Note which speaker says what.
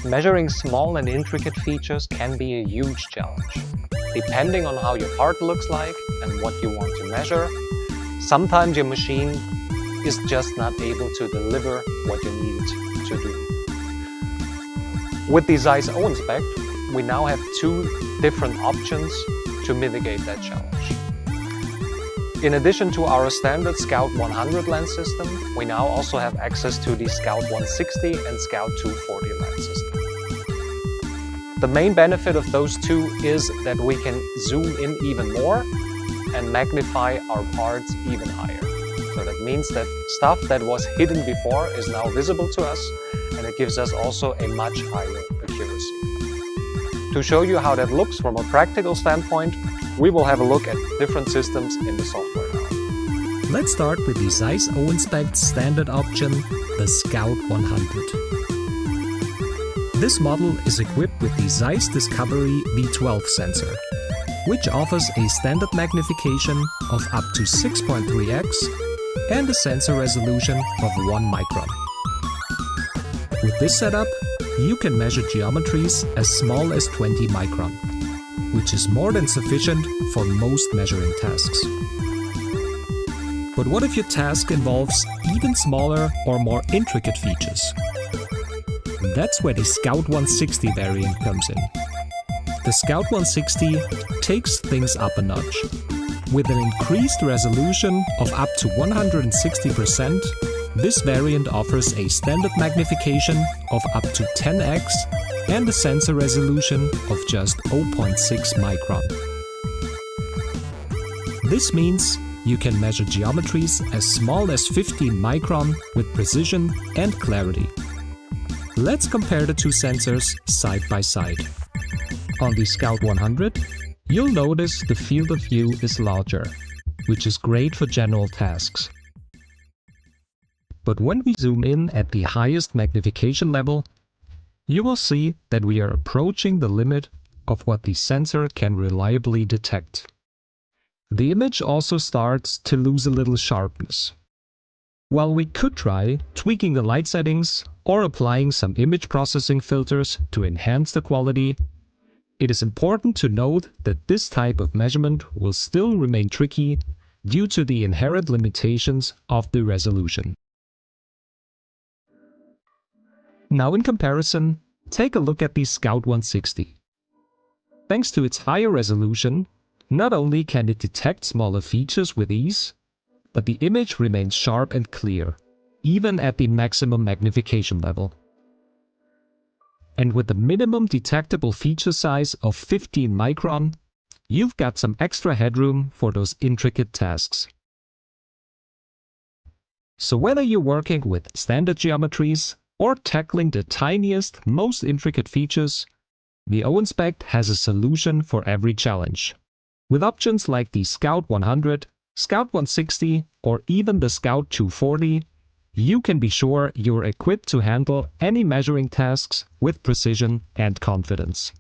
Speaker 1: Measuring small and intricate features can be a huge challenge. Depending on how your part looks like and what you want to measure, sometimes your machine is just not able to deliver what you need it to do. With the ZEISS Inspect, we now have two different options to mitigate that challenge. In addition to our standard Scout 100 lens system, we now also have access to the Scout 160 and Scout 240 lens system. The main benefit of those two is that we can zoom in even more and magnify our parts even higher. So that means that stuff that was hidden before is now visible to us, and it gives us also a much higher accuracy. To show you how that looks from a practical standpoint, we will have a look at different systems in the software now.
Speaker 2: Let's start with the ZEISS Inspect standard option, the Scout 100. This model is equipped with the ZEISS Discovery V12 sensor, which offers a standard magnification of up to 6.3x and a sensor resolution of 1 micron. With this setup, you can measure geometries as small as 20 micron, which is more than sufficient for most measuring tasks. But what if your task involves even smaller or more intricate features? That's where the Scout 160 variant comes in. The Scout 160 takes things up a notch. With an increased resolution of up to 160%, this variant offers a standard magnification of up to 10x and a sensor resolution of just 0.6 micron. This means you can measure geometries as small as 15 micron with precision and clarity. Let's compare the two sensors side by side. On the Scout 100, you'll notice the field of view is larger, which is great for general tasks. But when we zoom in at the highest magnification level, you will see that we are approaching the limit of what the sensor can reliably detect. The image also starts to lose a little sharpness. While we could try tweaking the light settings or applying some image processing filters to enhance the quality, it is important to note that this type of measurement will still remain tricky due to the inherent limitations of the resolution. Now in comparison, take a look at the Scout 160. Thanks to its higher resolution, not only can it detect smaller features with ease, but the image remains sharp and clear, even at the maximum magnification level. And with the minimum detectable feature size of 15 micron, you've got some extra headroom for those intricate tasks. So whether you're working with standard geometries or tackling the tiniest, most intricate features, the Inspect has a solution for every challenge. With options like the Scout 100, Scout 160, or even the Scout 240, you can be sure you're equipped to handle any measuring tasks with precision and confidence.